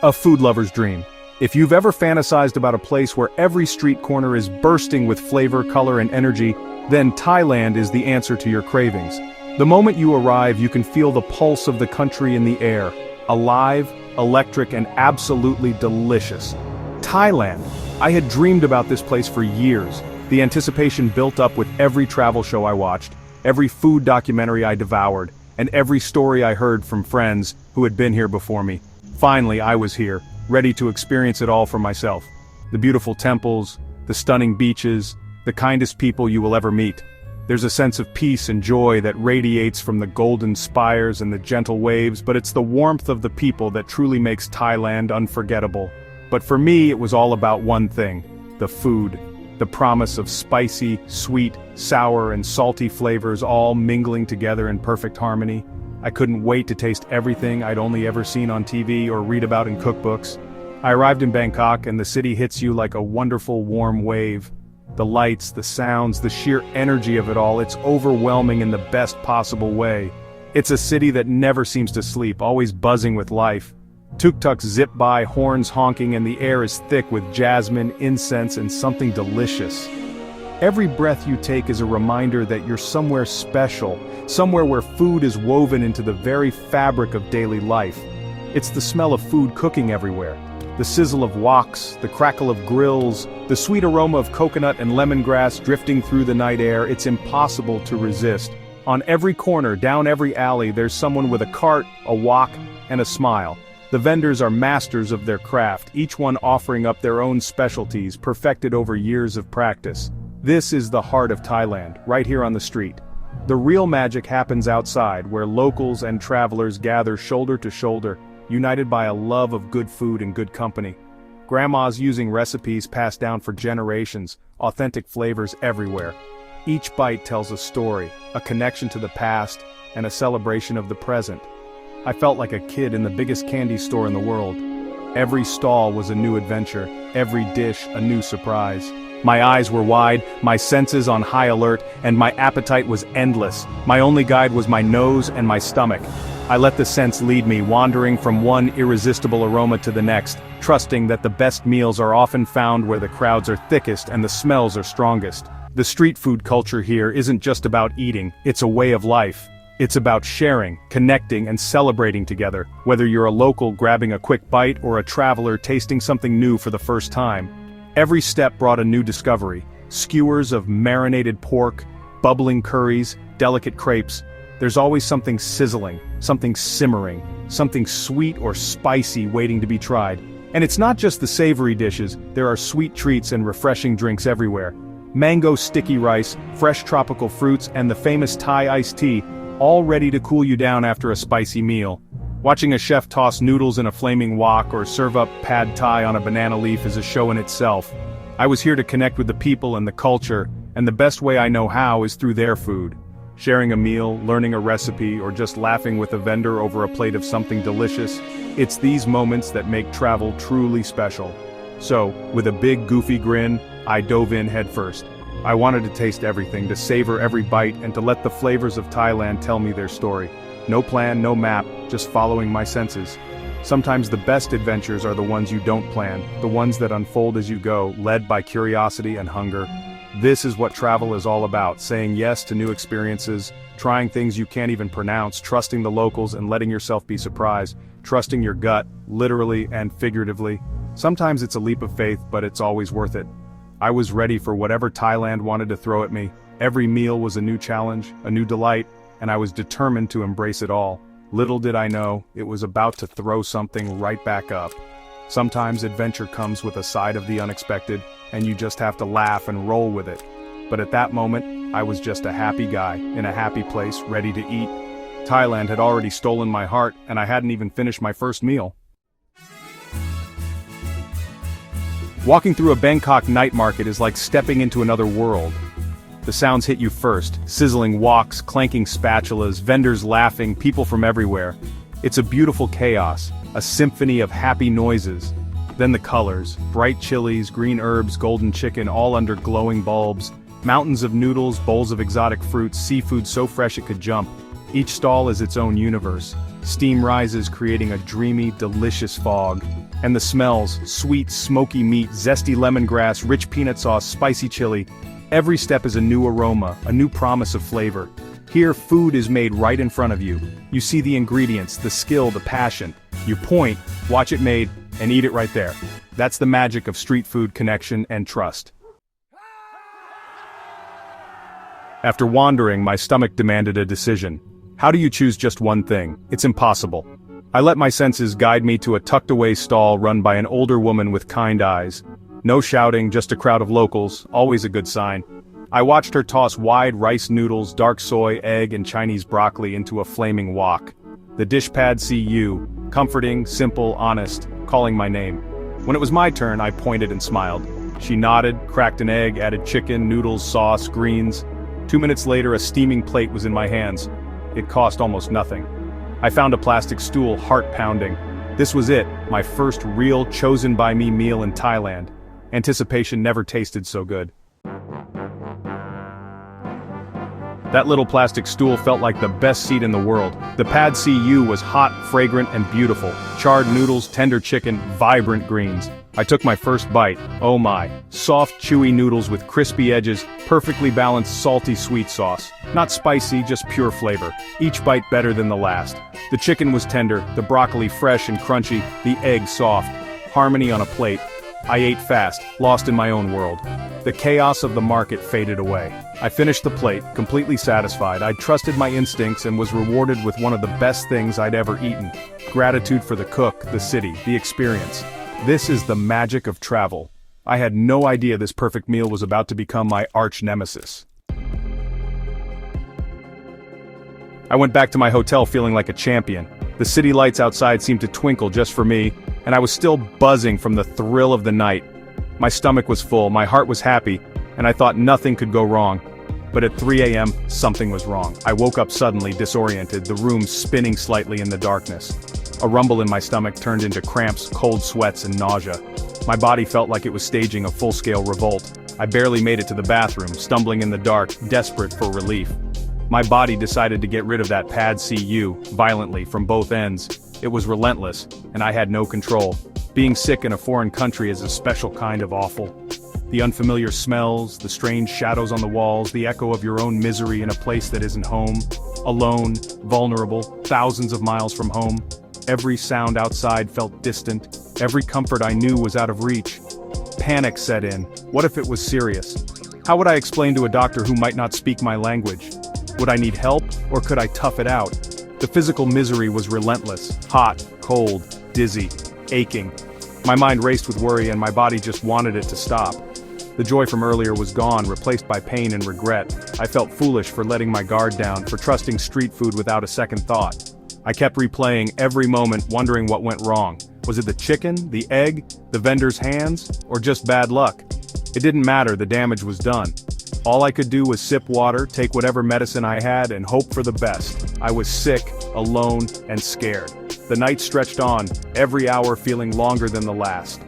A food lover's dream. If you've ever fantasized about a place where every street corner is bursting with flavor, color, and energy, then Thailand is the answer to your cravings. The moment you arrive, you can feel the pulse of the country in the air. Alive, electric, and absolutely delicious. Thailand. I had dreamed about this place for years. The anticipation built up with every travel show I watched, every food documentary I devoured, and every story I heard from friends who had been here before me. Finally, I was here, ready to experience it all for myself. The beautiful temples, the stunning beaches, the kindest people you will ever meet. There's a sense of peace and joy that radiates from the golden spires and the gentle waves, but it's the warmth of the people that truly makes Thailand unforgettable. But for me, it was all about one thing: the food. The promise of spicy, sweet, sour, and salty flavors all mingling together in perfect harmony. I couldn't wait to taste everything I'd only ever seen on TV or read about in cookbooks. I arrived in Bangkok and the city hits you like a wonderful warm wave. The lights, the sounds, the sheer energy of it all, it's overwhelming in the best possible way. It's a city that never seems to sleep, always buzzing with life. Tuk-tuks zip by, horns honking, and the air is thick with jasmine, incense, and something delicious. Every breath you take is a reminder that you're somewhere special, somewhere where food is woven into the very fabric of daily life. It's the smell of food cooking everywhere. The sizzle of woks, the crackle of grills, the sweet aroma of coconut and lemongrass drifting through the night air. It's impossible to resist. On every corner, down every alley, there's someone with a cart, a wok, and a smile. The vendors are masters of their craft, each one offering up their own specialties, perfected over years of practice. This is the heart of Thailand, right here on the street. The real magic happens outside, where locals and travelers gather shoulder to shoulder, united by a love of good food and good company. Grandmas using recipes passed down for generations, authentic flavors everywhere. Each bite tells a story, a connection to the past, and a celebration of the present. I felt like a kid in the biggest candy store in the world. Every stall was a new adventure, every dish a new surprise. My eyes were wide, my senses on high alert, and my appetite was endless. My only guide was my nose and my stomach. I let the scents lead me, wandering from one irresistible aroma to the next, trusting that the best meals are often found where the crowds are thickest and the smells are strongest. The street food culture here isn't just about eating, it's a way of life. It's about sharing, connecting, and celebrating together, whether you're a local grabbing a quick bite or a traveler tasting something new for the first time. Every step brought a new discovery: skewers of marinated pork, bubbling curries, delicate crepes. There's always something sizzling, something simmering, something sweet or spicy waiting to be tried. And it's not just the savory dishes, there are sweet treats and refreshing drinks everywhere. Mango sticky rice, fresh tropical fruits, and the famous Thai iced tea, all ready to cool you down after a spicy meal. Watching a chef toss noodles in a flaming wok or serve up pad thai on a banana leaf is a show in itself. I was here to connect with the people and the culture, and the best way I know how is through their food. Sharing a meal, learning a recipe, or just laughing with a vendor over a plate of something delicious, it's these moments that make travel truly special. So, with a big goofy grin, I dove in headfirst. I wanted to taste everything, to savor every bite, and to let the flavors of Thailand tell me their story. No plan, no map, just following my senses. Sometimes the best adventures are the ones you don't plan, the ones that unfold as you go, led by curiosity and hunger. This is what travel is all about: saying yes to new experiences, trying things you can't even pronounce, trusting the locals and letting yourself be surprised, trusting your gut, literally and figuratively. Sometimes it's a leap of faith, but it's always worth it. I was ready for whatever Thailand wanted to throw at me. Every meal was a new challenge, a new delight, and I was determined to embrace it all. Little did I know, it was about to throw something right back up. Sometimes adventure comes with a side of the unexpected, and you just have to laugh and roll with it. But at that moment, I was just a happy guy, in a happy place, ready to eat. Thailand had already stolen my heart, and I hadn't even finished my first meal. Walking through a Bangkok night market is like stepping into another world. The sounds hit you first: sizzling woks, clanking spatulas, vendors laughing, people from everywhere. It's a beautiful chaos, a symphony of happy noises. Then the colors: bright chilies, green herbs, golden chicken, all under glowing bulbs. Mountains of noodles, bowls of exotic fruits, seafood so fresh it could jump. Each stall is its own universe. Steam rises, creating a dreamy, delicious fog. And the smells: sweet, smoky meat, zesty lemongrass, rich peanut sauce, spicy chili. Every step is a new aroma, a new promise of flavor. Here, food is made right in front of you. You see the ingredients, the skill, the passion. You point, watch it made, and eat it right there. That's the magic of street food: connection and trust. After wandering, my stomach demanded a decision. How do you choose just one thing? It's impossible. I let my senses guide me to a tucked-away stall run by an older woman with kind eyes. No shouting, just a crowd of locals, always a good sign. I watched her toss wide rice noodles, dark soy, egg, and Chinese broccoli into a flaming wok. The dishpad CU, comforting, simple, honest, calling my name. When it was my turn, I pointed and smiled. She nodded, cracked an egg, added chicken, noodles, sauce, greens. 2 minutes later, a steaming plate was in my hands. It cost almost nothing. I found a plastic stool, heart pounding. This was it, my first real chosen-by-me meal in Thailand. Anticipation never tasted so good. That little plastic stool felt like the best seat in the world. The pad CU was hot, fragrant, and beautiful. Charred noodles, tender chicken, vibrant greens. I took my first bite. Oh my. Soft, chewy noodles with crispy edges, perfectly balanced salty sweet sauce. Not spicy, just pure flavor. Each bite better than the last. The chicken was tender, the broccoli fresh and crunchy, the egg soft. Harmony on a plate. I ate fast, lost in my own world. The chaos of the market faded away. I finished the plate, completely satisfied. I trusted my instincts and was rewarded with one of the best things I'd ever eaten. Gratitude for the cook, the city, the experience. This is the magic of travel. I had no idea this perfect meal was about to become my arch nemesis. I went back to my hotel feeling like a champion. The city lights outside seemed to twinkle just for me, and I was still buzzing from the thrill of the night. My stomach was full, my heart was happy, and I thought nothing could go wrong. But at 3 a.m., something was wrong. I woke up suddenly, disoriented, the room spinning slightly in the darkness. A rumble in my stomach turned into cramps, cold sweats, and nausea. My body felt like it was staging a full-scale revolt. I barely made it to the bathroom, stumbling in the dark, desperate for relief. My body decided to get rid of that pad CU, violently, from both ends. It was relentless, and I had no control. Being sick in a foreign country is a special kind of awful. The unfamiliar smells, the strange shadows on the walls, the echo of your own misery in a place that isn't home. Alone, vulnerable, thousands of miles from home. Every sound outside felt distant. Every comfort I knew was out of reach. Panic set in. What if it was serious? How would I explain to a doctor who might not speak my language? Would I need help, or could I tough it out? The physical misery was relentless. Hot, cold, dizzy, aching. My mind raced with worry and my body just wanted it to stop. The joy from earlier was gone, replaced by pain and regret. I felt foolish for letting my guard down, for trusting street food without a second thought. I kept replaying every moment, wondering what went wrong. Was it the chicken, the egg, the vendor's hands, or just bad luck? It didn't matter, the damage was done. All I could do was sip water, take whatever medicine I had, and hope for the best. I was sick, alone, and scared. The night stretched on, every hour feeling longer than the last.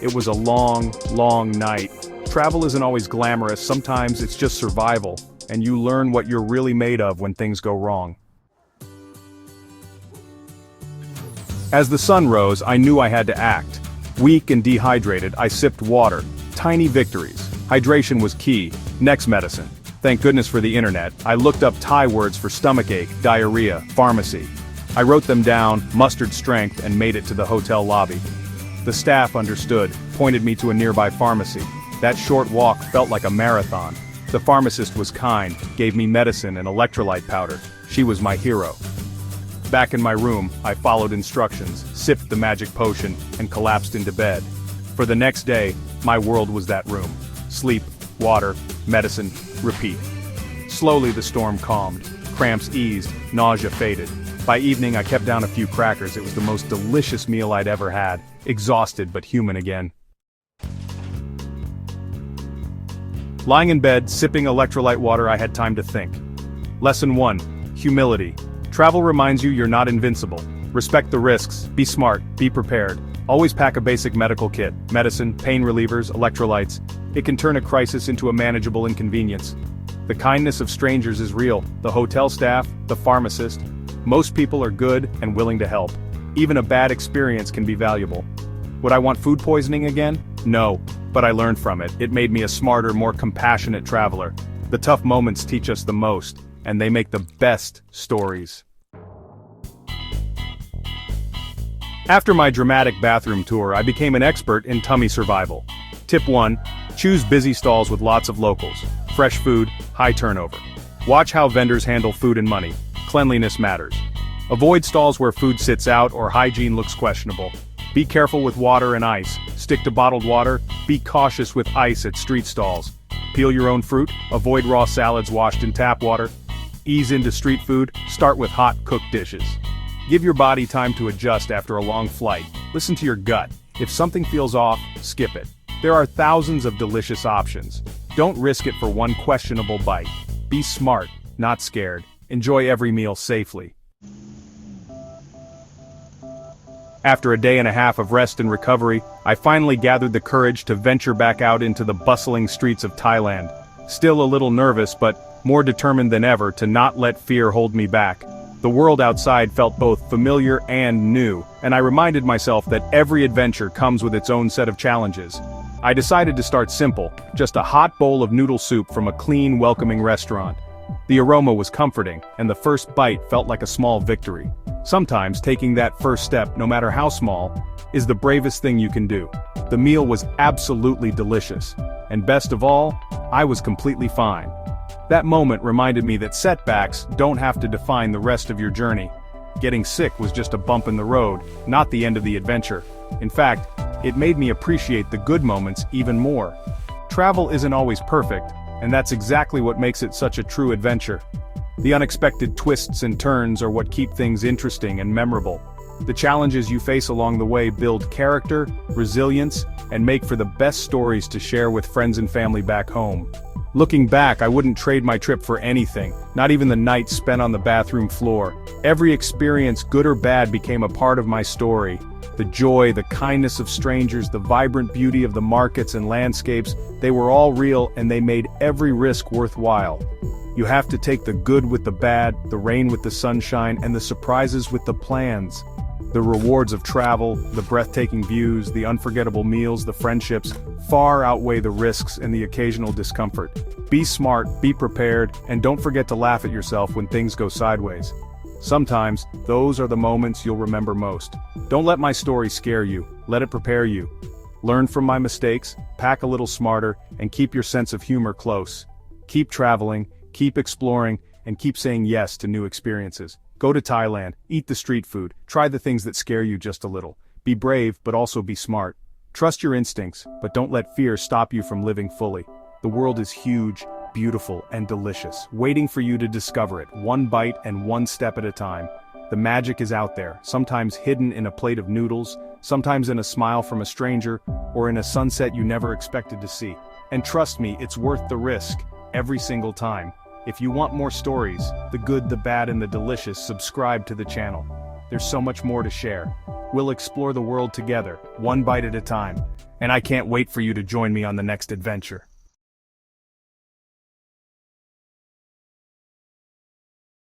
It was a long, long night. Travel isn't always glamorous, sometimes it's just survival, and you learn what you're really made of when things go wrong. As the sun rose, I knew I had to act. Weak and dehydrated, I sipped water. Tiny victories. Hydration was key. Next medicine. Thank goodness for the internet. I looked up Thai words for stomachache, diarrhea, pharmacy. I wrote them down, mustered strength, and made it to the hotel lobby. The staff understood, pointed me to a nearby pharmacy. That short walk felt like a marathon. The pharmacist was kind, gave me medicine and electrolyte powder. She was my hero. Back in my room, I followed instructions, sipped the magic potion, and collapsed into bed. For the next day, my world was that room. Sleep, water, medicine, repeat. Slowly the storm calmed. Cramps eased, nausea faded. By evening I kept down a few crackers. It was the most delicious meal I'd ever had. Exhausted but human again. Lying in bed, sipping electrolyte water, I had time to think. Lesson 1. Humility. Travel reminds you you're not invincible. Respect the risks, be smart, be prepared. Always pack a basic medical kit, medicine, pain relievers, electrolytes. It can turn a crisis into a manageable inconvenience. The kindness of strangers is real, the hotel staff, the pharmacist. Most people are good and willing to help. Even a bad experience can be valuable. Would I want food poisoning again? No, but I learned from it. It made me a smarter, more compassionate traveler. The tough moments teach us the most, and they make the best stories. After my dramatic bathroom tour, I became an expert in tummy survival. Tip 1. Choose busy stalls with lots of locals. Fresh food, high turnover. Watch how vendors handle food and money. Cleanliness matters. Avoid stalls where food sits out or hygiene looks questionable. Be careful with water and ice. Stick to bottled water. Be cautious with ice at street stalls. Peel your own fruit. Avoid raw salads washed in tap water. Ease into street food. Start with hot, cooked dishes. Give your body time to adjust after a long flight. Listen to your gut. If something feels off, skip it. There are thousands of delicious options. Don't risk it for one questionable bite. Be smart, not scared. Enjoy every meal safely. After a day and a half of rest and recovery, I finally gathered the courage to venture back out into the bustling streets of Thailand. Still a little nervous, but more determined than ever to not let fear hold me back. The world outside felt both familiar and new, and I reminded myself that every adventure comes with its own set of challenges. I decided to start simple, just a hot bowl of noodle soup from a clean, welcoming restaurant. The aroma was comforting, and the first bite felt like a small victory. Sometimes taking that first step, no matter how small, is the bravest thing you can do. The meal was absolutely delicious, and best of all, I was completely fine. That moment reminded me that setbacks don't have to define the rest of your journey. Getting sick was just a bump in the road, not the end of the adventure. In fact, it made me appreciate the good moments even more. Travel isn't always perfect, and that's exactly what makes it such a true adventure. The unexpected twists and turns are what keep things interesting and memorable. The challenges you face along the way build character, resilience, and make for the best stories to share with friends and family back home. Looking back, I wouldn't trade my trip for anything, not even the nights spent on the bathroom floor. Every experience, good or bad, became a part of my story. The joy, the kindness of strangers, the vibrant beauty of the markets and landscapes, they were all real and they made every risk worthwhile. You have to take the good with the bad, the rain with the sunshine, and the surprises with the plans. The rewards of travel, the breathtaking views, the unforgettable meals, the friendships, far outweigh the risks and the occasional discomfort. Be smart, be prepared, and don't forget to laugh at yourself when things go sideways. Sometimes, those are the moments you'll remember most. Don't let my story scare you, let it prepare you. Learn from my mistakes, pack a little smarter, and keep your sense of humor close. Keep traveling, keep exploring, and keep saying yes to new experiences. Go to Thailand, eat the street food, try the things that scare you just a little. Be brave, but also be smart. Trust your instincts, but don't let fear stop you from living fully. The world is huge, beautiful, and delicious, waiting for you to discover it, one bite and one step at a time. The magic is out there, sometimes hidden in a plate of noodles, sometimes in a smile from a stranger, or in a sunset you never expected to see. And trust me, it's worth the risk, every single time. If you want more stories, the good, the bad, and the delicious, subscribe to the channel. There's so much more to share. We'll explore the world together, one bite at a time. And I can't wait for you to join me on the next adventure.